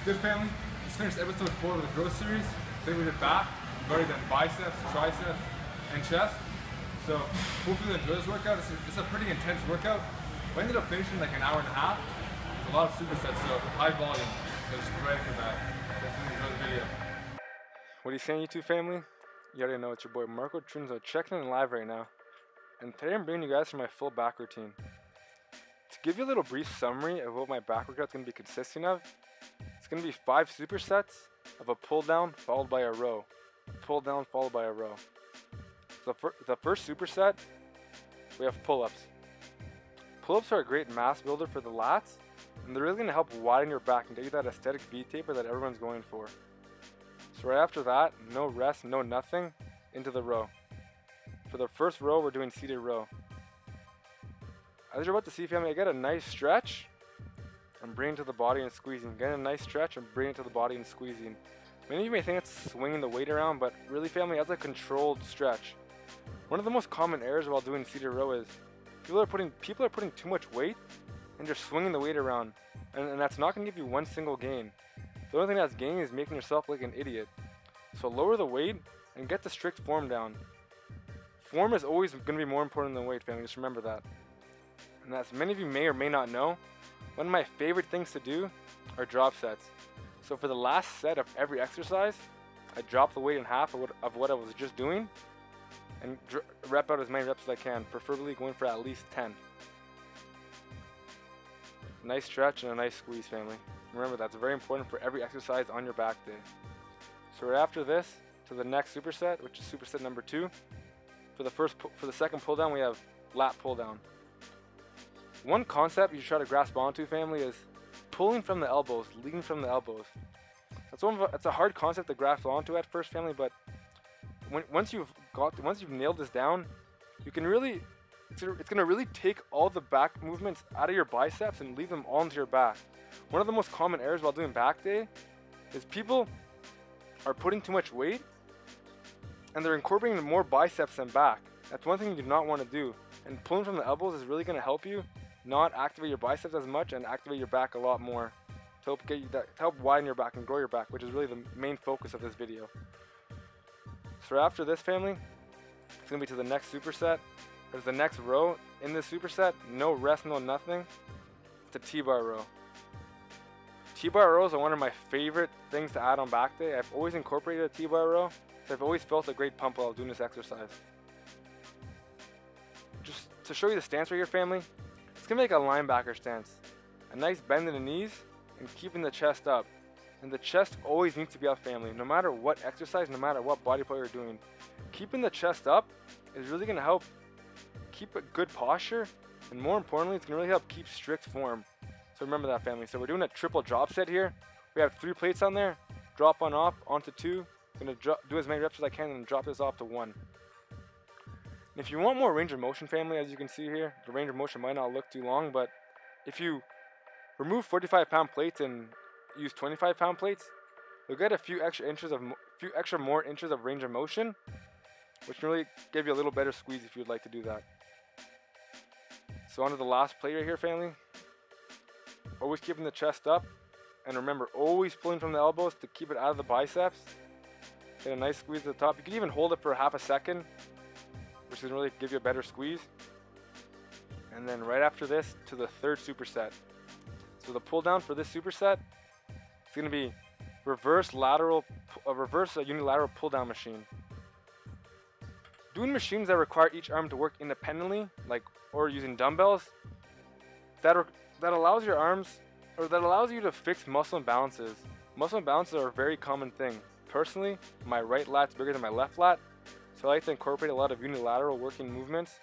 Good family, just finished episode 4 of the growth series. Today we did back, we've already done biceps, triceps, and chest. So hopefully you enjoy this workout. It's a pretty intense workout. We ended up finishing like an hour and a half. It's a lot of supersets, so high volume. So just be ready for that. Definitely enjoy the video. What are you saying, YouTube family? You already know it's your boy Marco Trunzo checking in live right now. And today I'm bringing you guys for my full back routine. To give you a little brief summary of what my back workout is going to be consisting of, it's going to be 5 supersets of a pull down followed by a row. Pull down followed by a row. So the first superset, we have pull-ups. Pull-ups are a great mass builder for the lats, and they're really going to help widen your back and get you that aesthetic V-taper that everyone's going for. So right after that, no rest, no nothing, into the row. For the first row, we're doing seated row. As you're about to see, family, I get a nice stretch and bring it to the body and squeezing. Get a nice stretch and bring it to the body and squeezing. Many of you may think it's swinging the weight around, but really, family, that's a controlled stretch. One of the most common errors while doing seated row is people are putting too much weight and just swinging the weight around, and that's not going to give you one single gain. The only thing that's gaining is making yourself look like an idiot. So lower the weight and get the strict form down. Form is always going to be more important than weight, family. Just remember that. And as many of you may or may not know, one of my favorite things to do are drop sets. So for the last set of every exercise, I drop the weight in half of what I was just doing and rep out as many reps as I can, preferably going for at least 10. Nice stretch and a nice squeeze, family. Remember, that's very important for every exercise on your back day. So right after this, to the next superset, which is superset number 2. For the second pull down, we have lat pull down. One concept you try to grasp onto, family, is pulling from the elbows, leading from the elbows. That's a hard concept to grasp onto at first, family, but once you've nailed this down, it's gonna really take all the back movements out of your biceps and leave them all into your back. One of the most common errors while doing back day is people are putting too much weight and they're incorporating more biceps than back. That's one thing you do not want to do. And pulling from the elbows is really going to help you not activate your biceps as much and activate your back a lot more to help widen your back and grow your back, which is really the main focus of this video. So after this, family, it's going to be to the next superset. There's the next row in this superset. No rest, no nothing. It's a T-bar row. T-bar rows are one of my favorite things to add on back day. I've always incorporated a T-bar row, so I've always felt a great pump while doing this exercise. Just to show you the stance right here, family, it's going to make a linebacker stance. A nice bend in the knees and keeping the chest up. And the chest always needs to be up, family, no matter what exercise, no matter what body part you're doing. Keeping the chest up is really going to help keep a good posture, and more importantly, it's going to really help keep strict form. So remember that, family. So we're doing a triple drop set here. We have 3 plates on there. Drop one off onto 2. I'm going to do as many reps as I can and drop this off to 1. And if you want more range of motion, family, as you can see here, the range of motion might not look too long, but if you remove 45-pound plates and use 25-pound plates, you'll get a few extra more inches of range of motion, which can really give you a little better squeeze if you'd like to do that. So onto the last plate right here, family. Always keeping the chest up, and remember, always pulling from the elbows to keep it out of the biceps. Get a nice squeeze at the top. You can even hold it for half a second, which can really give you a better squeeze. And then right after this, to the third superset. So the pull down for this superset, it's going to be reverse unilateral pull down machine. Doing machines that require each arm to work independently, or using dumbbells, that allows your arms, or that allows you to fix muscle imbalances. Muscle imbalances are a very common thing. Personally, my right lat's bigger than my left lat, so I like to incorporate a lot of unilateral working movements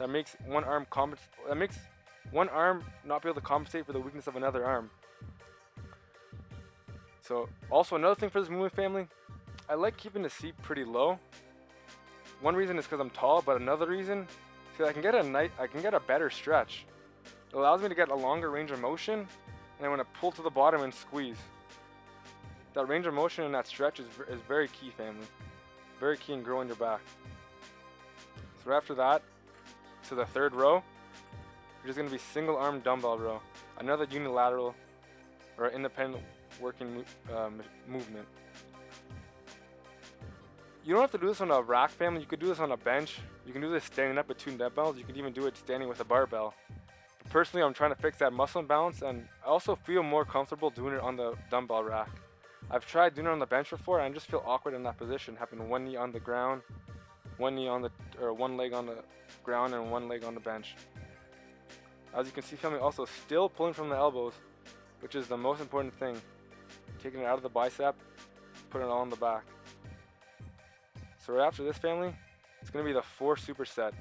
that makes one arm not be able to compensate for the weakness of another arm. So also another thing for this movement, family, I like keeping the seat pretty low. One reason is because I'm tall, but another reason is because I can get a better stretch. It allows me to get a longer range of motion, and I want to pull to the bottom and squeeze. That range of motion and that stretch is very key, family. Very key in growing your back. So after that, to the third row, you're just going to be single arm dumbbell row. Another unilateral or independent working movement. You don't have to do this on a rack, family. You could do this on a bench. You can do this standing up with 2 dumbbells. You can even do it standing with a barbell. But personally, I'm trying to fix that muscle imbalance, and I also feel more comfortable doing it on the dumbbell rack. I've tried doing it on the bench before, and I just feel awkward in that position, having one knee on the ground, one leg on the ground, and one leg on the bench. As you can see, family, also still pulling from the elbows, which is the most important thing. Taking it out of the bicep, putting it all on the back. So right after this, family, it's going to be the 4 superset.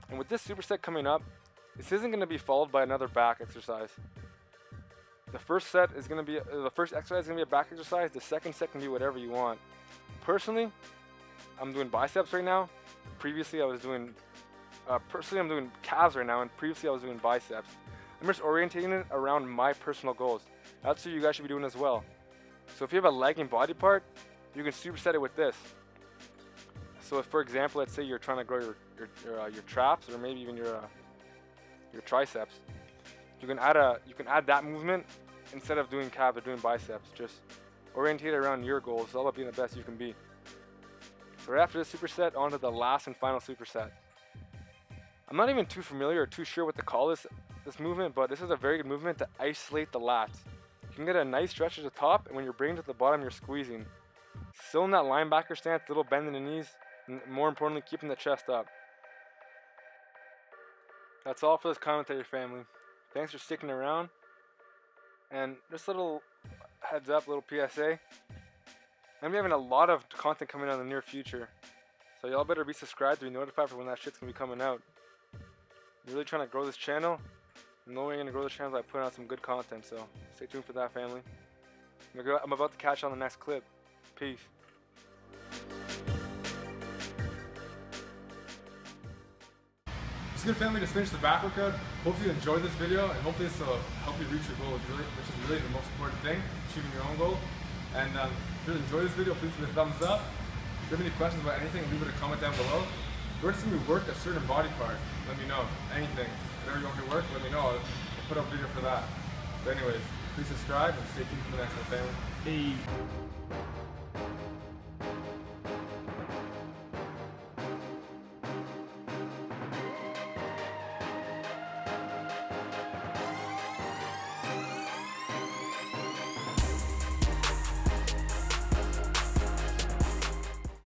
And with this superset coming up, this isn't going to be followed by another back exercise. The first set is going to be, the first exercise is going to be a back exercise. The second set can be whatever you want. Personally, I'm doing biceps right now. Previously, I was doing, I'm doing calves right now, and previously I was doing biceps. I'm just orientating it around my personal goals. That's what you guys should be doing as well. So if you have a lagging body part, you can superset it with this. So if, for example, let's say you're trying to grow your traps, or maybe even your triceps, you can add that movement instead of doing calves or doing biceps. Just orientate it around your goals. It's all about being the best you can be. So right after this superset, on to the last and final superset. I'm not even too familiar or too sure what to call this movement, but this is a very good movement to isolate the lats. You can get a nice stretch at the top, and when you're bringing it to the bottom, you're squeezing. Still in that linebacker stance, little bend in the knees, and more importantly, keeping the chest up. That's all for this commentary, family. Thanks for sticking around. And just a little heads up, little PSA. I'm having a lot of content coming out in the near future. So y'all better be subscribed to be notified for when that shit's gonna be coming out. I'm really trying to grow this channel. And the only way I'm gonna grow this channel is by putting out some good content. So stay tuned for that, family. I'm about to catch you on the next clip. Peace. Good, family, just finished the back workout. Hopefully you enjoyed this video, and hopefully this will help you reach your goal, which is really the most important thing, achieving your own goal. And if you really enjoyed this video, please give it a thumbs up. If you have any questions about anything, leave it a comment down below. If you want to see me work a certain body part, let me know. Anything, whatever you want me to work, let me know. I'll put up a video for that. But anyways, please subscribe and stay tuned for the next one, family. Hey.